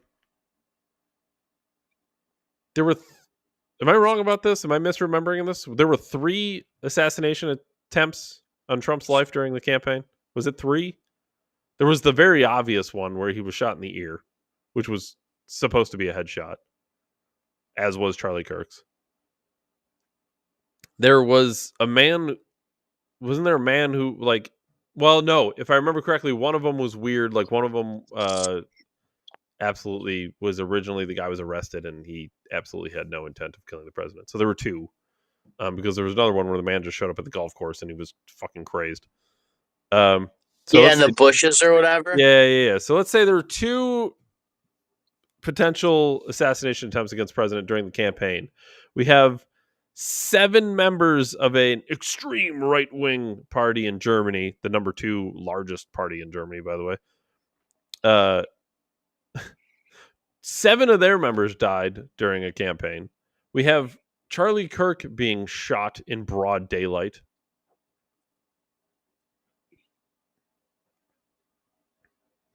There were... Am I wrong about this? Am I misremembering this? There were 3 assassination attempts on Trump's life during the campaign. Was it 3? There was the very obvious one where he was shot in the ear, which was supposed to be a headshot, as was Charlie Kirk's. There was a man... Wasn't there a man who, like... Well, no. If I remember correctly, one of them was weird. Like, one of them absolutely was originally... The guy was arrested, and he absolutely had no intent of killing the president. So there were 2. Because there was another one where the man just showed up at the golf course, and he was fucking crazed. So in the bushes or whatever? Yeah. So let's say there were 2... potential assassination attempts against president during the campaign. We have 7 members of an extreme right-wing party in Germany, the number 2 largest party in Germany, by the way. 7 of their members died during a campaign. We have Charlie Kirk being shot in broad daylight.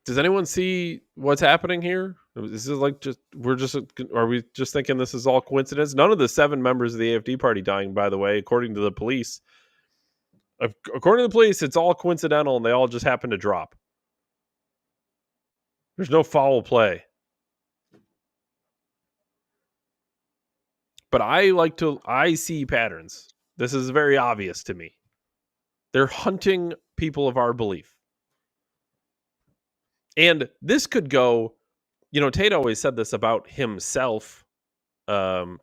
Does anyone see what's happening here? Is it like are we just thinking this is all coincidence? None of the 7 members of the AfD party dying, by the way, according to the police. According to the police, it's all coincidental and they all just happen to drop. There's no foul play. But I see patterns. This is very obvious to me. They're hunting people of our belief. And this could go, Tate always said this about himself. But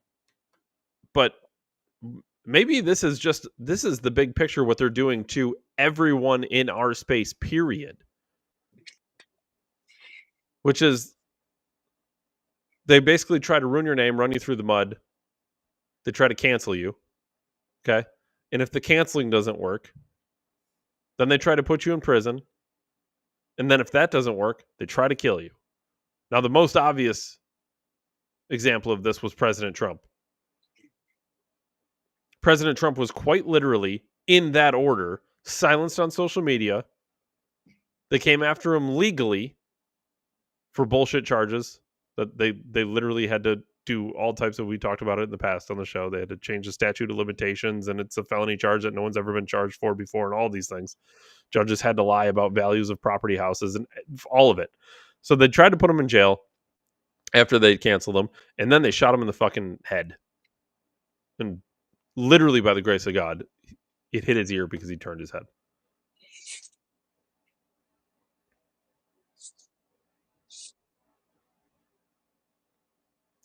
maybe this is the big picture, what they're doing to everyone in our space, period. Which is, they basically try to ruin your name, run you through the mud. They try to cancel you. Okay? And if the canceling doesn't work, then they try to put you in prison. And then if that doesn't work, they try to kill you. Now, the most obvious example of this was President Trump. President Trump was quite literally, in that order, silenced on social media. They came after him legally for bullshit charges that they literally had to do all types of... We talked about it in the past on the show. They had to change the statute of limitations, and it's a felony charge that no one's ever been charged for before, and all these things. Judges had to lie about values of property houses and all of it. So they tried to put him in jail. after they canceled him, and then they shot him in the fucking head. And literally, by the grace of God, it hit his ear because he turned his head.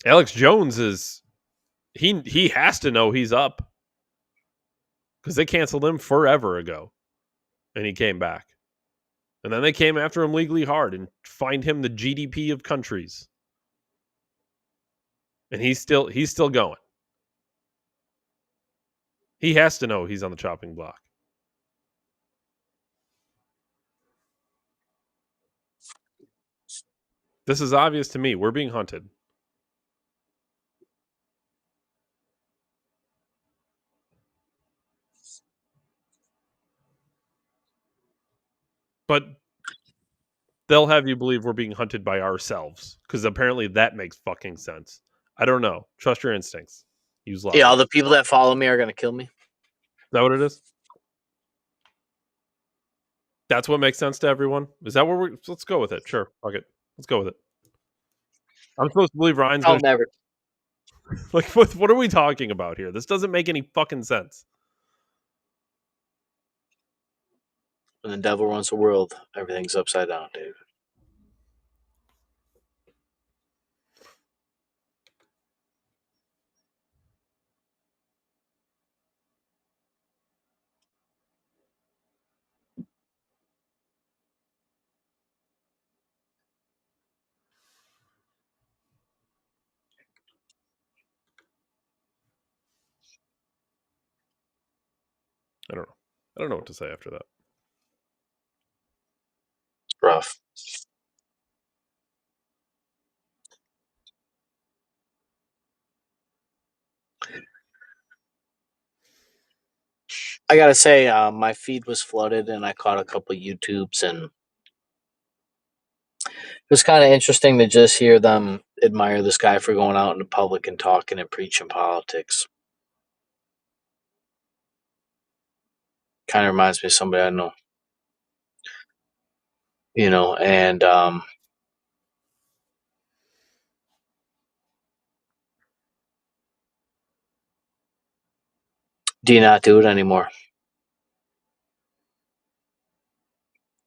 Alex Jones is he has to know he's up because they canceled him forever ago, and he came back, and then they came after him legally hard and fined him the GDP of countries, and he's still going. He has to know he's on the chopping block. This is obvious to me. We're being hunted. But they'll have you believe we're being hunted by ourselves because apparently that makes fucking sense. I don't know. Trust your instincts. Use logic. Yeah, all the people that follow me are going to kill me. Is that what it is? That's what makes sense to everyone? Is that where we're... Let's go with it. Sure. Fuck it. Let's go with it. I'm supposed to believe Ryan's I'll never. Like, what are we talking about here? This doesn't make any fucking sense. When the devil runs the world, everything's upside down, David. I don't know. I don't know what to say after that. Rough. I gotta say, my feed was flooded, and I caught a couple of YouTubes, and it was kind of interesting to just hear them admire this guy for going out in the public and talking and preaching politics. Kind of reminds me of somebody I know, and do you not do it anymore?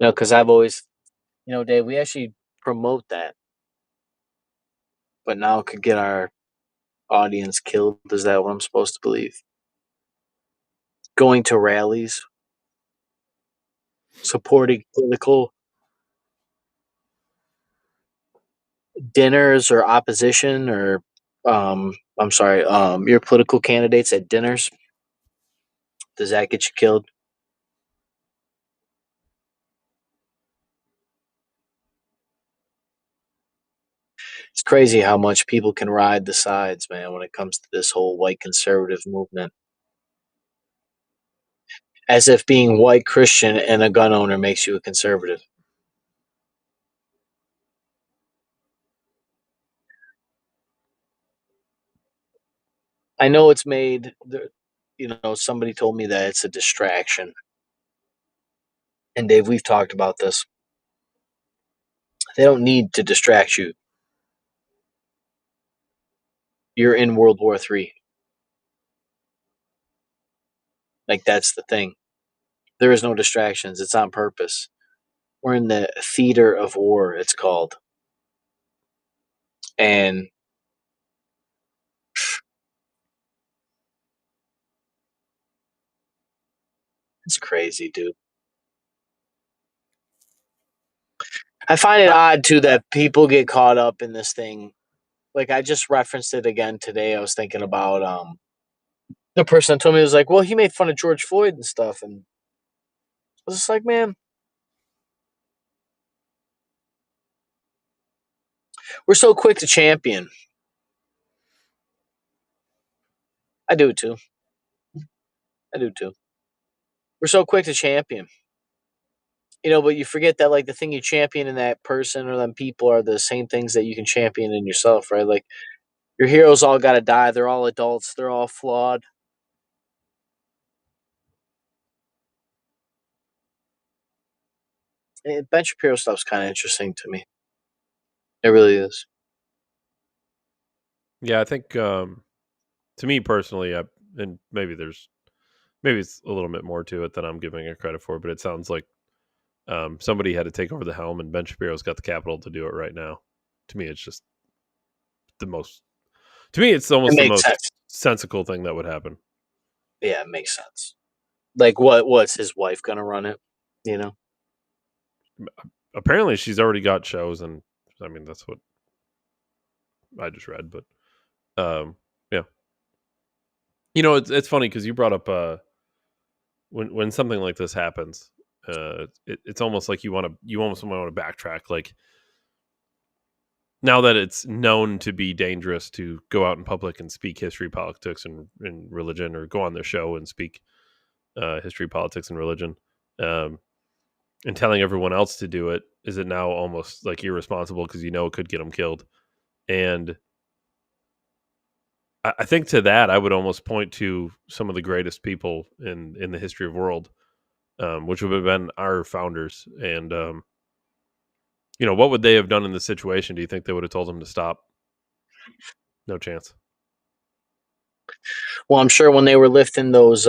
No, because I've always, Dave, we actually promote that, but now it could get our audience killed. Is that what I'm supposed to believe? Going to rallies, supporting political dinners or opposition, or I'm sorry, your political candidates at dinners. Does that get you killed? It's crazy how much people can ride the sides, man, when it comes to this whole white conservative movement. As if being white Christian and a gun owner makes you a conservative. I know it's made, somebody told me that it's a distraction. And Dave, we've talked about this. They don't need to distract you. You're in World War III. Like, that's the thing. There is no distractions. It's on purpose. We're in the theater of war, it's called. And it's crazy, dude. I find it odd, too, that people get caught up in this thing. Like, I just referenced it again today. I was thinking about the person that told me, was like, well, he made fun of George Floyd and stuff. And I was just like, man, we're so quick to champion. I do too. We're so quick to champion. But you forget that, like, the thing you champion in that person or them people are the same things that you can champion in yourself, right? Like, your heroes all got to die. They're all adults. They're all flawed. And Ben Shapiro stuff's kind of interesting to me. It really is. Yeah, I think to me personally, and maybe it's a little bit more to it than I'm giving it credit for, but it sounds like somebody had to take over the helm, and Ben Shapiro's got the capital to do it right now. To me, it's just the most. To me, it's almost the most sensical thing that would happen. Yeah, it makes sense. Like, what's his wife gonna run it? You know, apparently she's already got shows, and I mean that's what I just read. But yeah, you know, it's funny because you brought up when something like this happens, it's almost like you almost want to backtrack. Like now that it's known to be dangerous to go out in public and speak history, politics, and religion, or go on their show and speak history, politics, and religion, and telling everyone else to do it, is it now almost like irresponsible because you know it could get them killed? And I think to that, I would almost point to some of the greatest people in the history of the world, which would have been our founders. And, you know, what would they have done in this situation? Do you think they would have told them to stop? No chance. Well, I'm sure when they were lifting those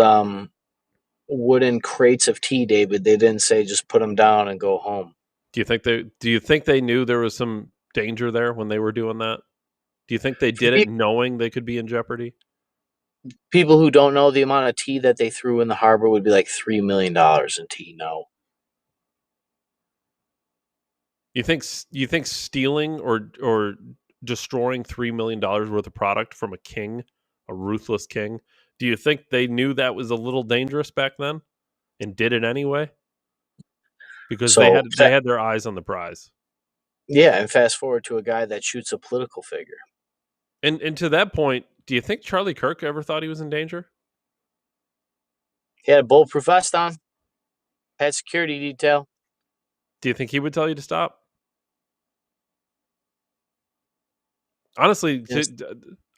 wooden crates of tea, David, they didn't say just put them down and go home. Do you think they knew there was some danger there when they were doing that? Do you think they did it knowing they could be in jeopardy? People who don't know, the amount of tea that they threw in the harbor would be like $3 million in tea. No. You think stealing or destroying $3 million worth of product from a king, a ruthless king, do you think they knew that was a little dangerous back then and did it anyway? Because they had their eyes on the prize. Yeah, and fast forward to a guy that shoots a political figure. And to that point, do you think Charlie Kirk ever thought he was in danger? He had a bulletproof vest on, had security detail. Do you think he would tell you to stop? Honestly,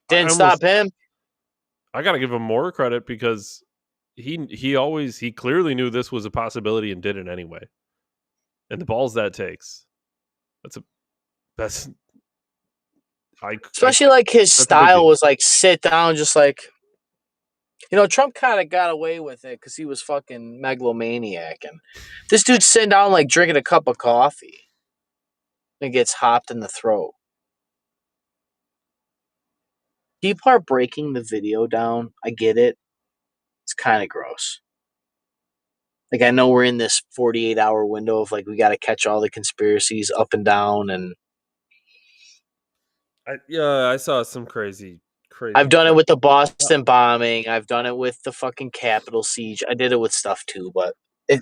didn't stop him. I got to give him more credit because he clearly knew this was a possibility and did it anyway. And the balls that takes. Especially like his style was like sit down, just like, you know, Trump kind of got away with it because he was fucking megalomaniac, and this dude's sitting down like drinking a cup of coffee and gets hopped in the throat. People are breaking the video down. I get it. It's kind of gross. Like, I know we're in this 48-hour window of like we got to catch all the conspiracies up and down, and I saw some crazy. I've done it with the Boston bombing. I've done it with the fucking Capitol siege. I did it with stuff too, but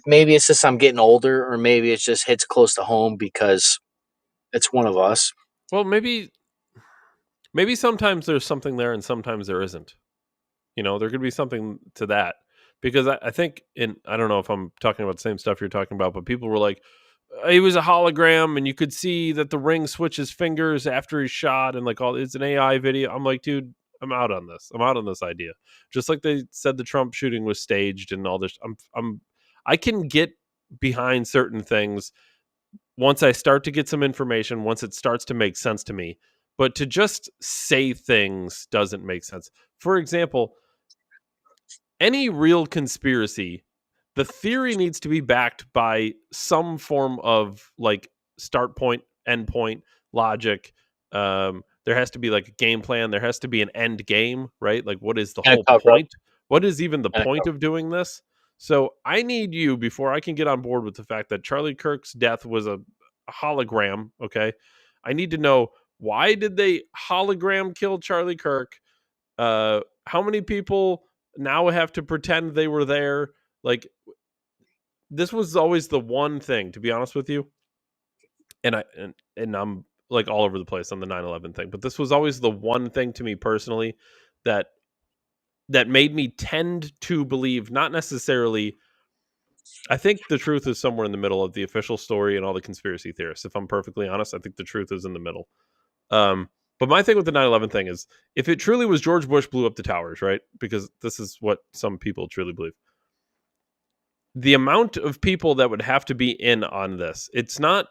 maybe it's just I'm getting older, or maybe it just hits close to home because it's one of us. Well, maybe sometimes there's something there and sometimes there isn't. You know, there could be something to that. Because I think, I don't know if I'm talking about the same stuff you're talking about, but people were like, he was a hologram and you could see that the ring switches fingers after he's shot and like it's an AI video. I'm like, dude, I'm out on this. I'm out on this idea. Just like they said the Trump shooting was staged and all this. I can get behind certain things once I start to get some information, once it starts to make sense to me. But to just say things doesn't make sense. For example, any real conspiracy, the theory needs to be backed by some form of like start point, end point, logic. There has to be like a game plan. There has to be an end game, right? Like, what is the whole point? What is even the point of doing this? So I need you, before I can get on board with the fact that Charlie Kirk's death was a hologram, okay? I need to know, why did they hologram kill Charlie Kirk? How many people now have to pretend they were there? Like, this was always the one thing, to be honest with you. And I'm like all over the place on the 9/11 thing, but this was always the one thing to me personally that made me tend to believe, not necessarily. I think the truth is somewhere in the middle of the official story and all the conspiracy theorists. If I'm perfectly honest, I think the truth is in the middle. But my thing with the 9/11 thing is, if it truly was George Bush blew up the towers, right? Because this is what some people truly believe. The amount of people that would have to be in on this, it's not.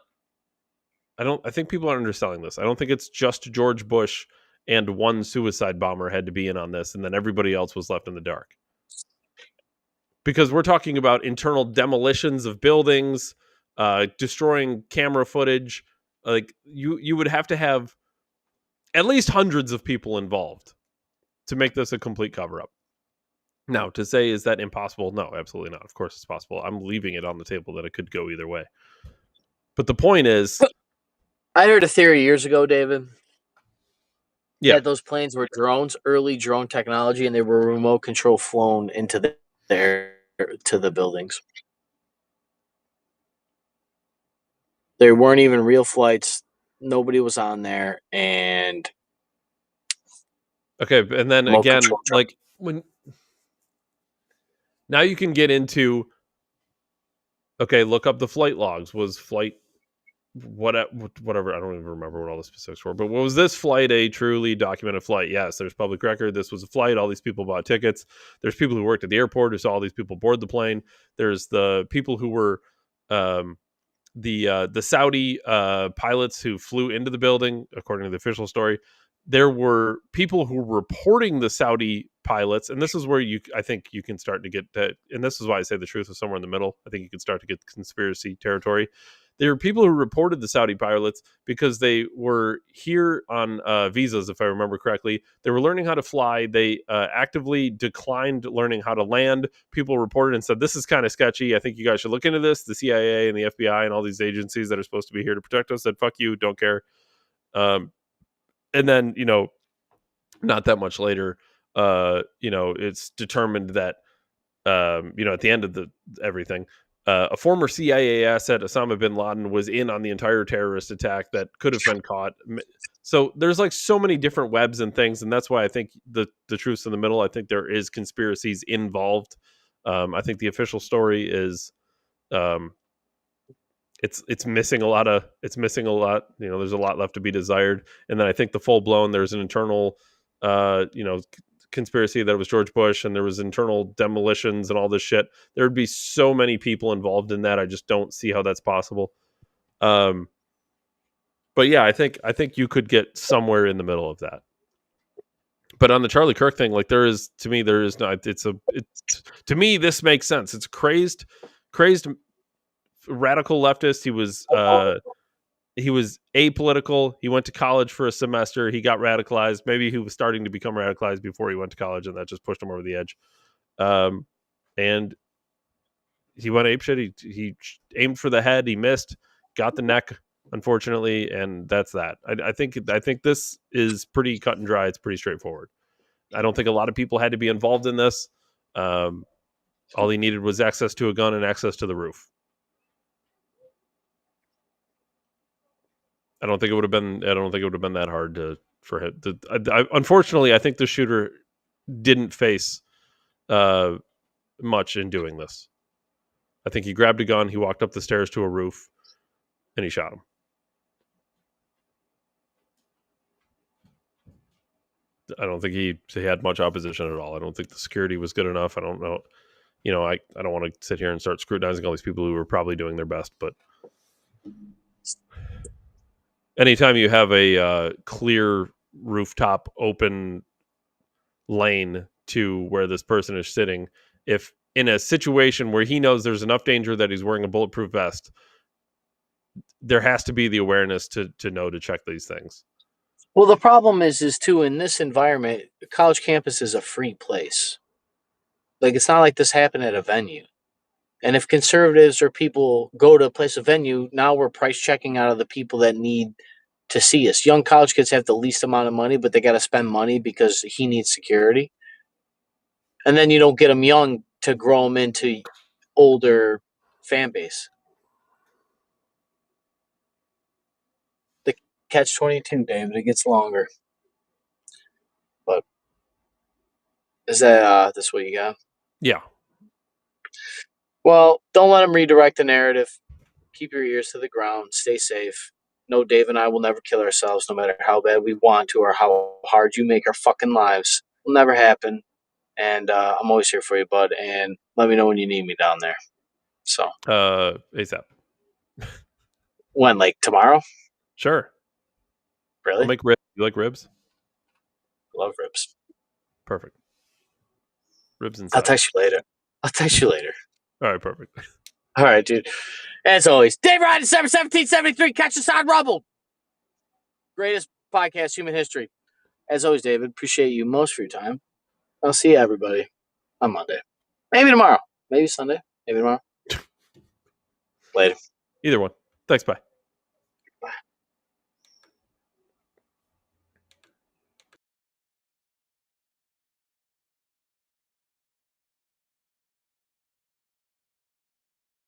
I think people are underselling this. I don't think it's just George Bush and one suicide bomber had to be in on this, and then everybody else was left in the dark. Because we're talking about internal demolitions of buildings, destroying camera footage. Like you would have to have at least hundreds of people involved to make this a complete cover-up. Now, to say, is that impossible? No, absolutely not. Of course it's possible. I'm leaving it on the table that it could go either way. But the point is... I heard a theory years ago, David. Yeah. That those planes were drones, early drone technology, and they were remote control flown into the air to the buildings. There weren't even real flights. Nobody was on there, and... Okay, and then again, like, when... Now you can get into... Okay, look up the flight logs. Was flight... whatever, I don't even remember what all the specifics were, but was this flight a truly documented flight? Yes, there's public record. This was a flight. All these people bought tickets. There's people who worked at the airport who saw all these people board the plane. There's the people who were the Saudi pilots who flew into the building, according to the official story. There were people who were reporting the Saudi pilots, and this is where I think you can start to get that, and this is why I say the truth is somewhere in the middle. I think you can start to get conspiracy territory. There were people who reported the Saudi pilots because they were here on visas, if I remember correctly. They were learning how to fly. They actively declined learning how to land. People reported and said, this is kind of sketchy. I think you guys should look into this. The CIA and the FBI and all these agencies that are supposed to be here to protect us said, fuck you, don't care. And then, not that much later, it's determined that, at the end of everything, a former CIA asset, Osama bin Laden, was in on the entire terrorist attack that could have been caught. So there's like so many different webs and things, and that's why I think the truth's in the middle. I think there is conspiracies involved. I think the official story is, it's missing a lot. There's a lot left to be desired. And then I think the full blown, there's an internal, conspiracy that it was George Bush and there was internal demolitions and all this shit. There would be so many people involved in that. I just don't see how that's possible. But yeah, I think you could get somewhere in the middle of that. But on the Charlie Kirk thing, like to me, this makes sense. It's crazed radical leftist. He was apolitical. He went to college for a semester. He got radicalized. Maybe he was starting to become radicalized before he went to college, and that just pushed him over the edge. And he went apeshit. He aimed for the head. He missed. Got the neck, unfortunately, and that's that. I think this is pretty cut and dry. It's pretty straightforward. I don't think a lot of people had to be involved in this. All he needed was access to a gun and access to the roof. I don't think it would have been that hard for him. Unfortunately, I think the shooter didn't face much in doing this. I think he grabbed a gun, he walked up the stairs to a roof, and he shot him. I don't think he had much opposition at all. I don't think the security was good enough. I don't know. I don't want to sit here and start scrutinizing all these people who were probably doing their best, but anytime you have a clear rooftop open lane to where this person is sitting, if in a situation where he knows there's enough danger that he's wearing a bulletproof vest, there has to be the awareness to know to check these things. Well, the problem is too, in this environment, college campus is a free place. Like, it's not like this happened at a venue. And if conservatives or people go to a place of venue, now we're price checking out of the people that need to see us. Young college kids have the least amount of money, but they got to spend money because he needs security. And then you don't get them young to grow them into older fan base. The catch-22, David, it gets longer. But is that that's what you got? Yeah. Well, don't let them redirect the narrative. Keep your ears to the ground. Stay safe. No, Dave and I will never kill ourselves, no matter how bad we want to or how hard you make our fucking lives. It'll never happen. And I'm always here for you, bud. And let me know when you need me down there. So, ASAP. When, like tomorrow? Sure. Really? I'll make ribs. You like ribs? Love ribs. Perfect. Ribs and I'll salad. text you later. All right, perfect. All right, dude. As always, Dave Ryan, December 1773. Catch us on Rumble. Greatest podcast, human history. As always, David, appreciate you most for your time. I'll see everybody on Monday. Maybe tomorrow. Maybe Sunday. Maybe tomorrow. Later. Either one. Thanks, bye.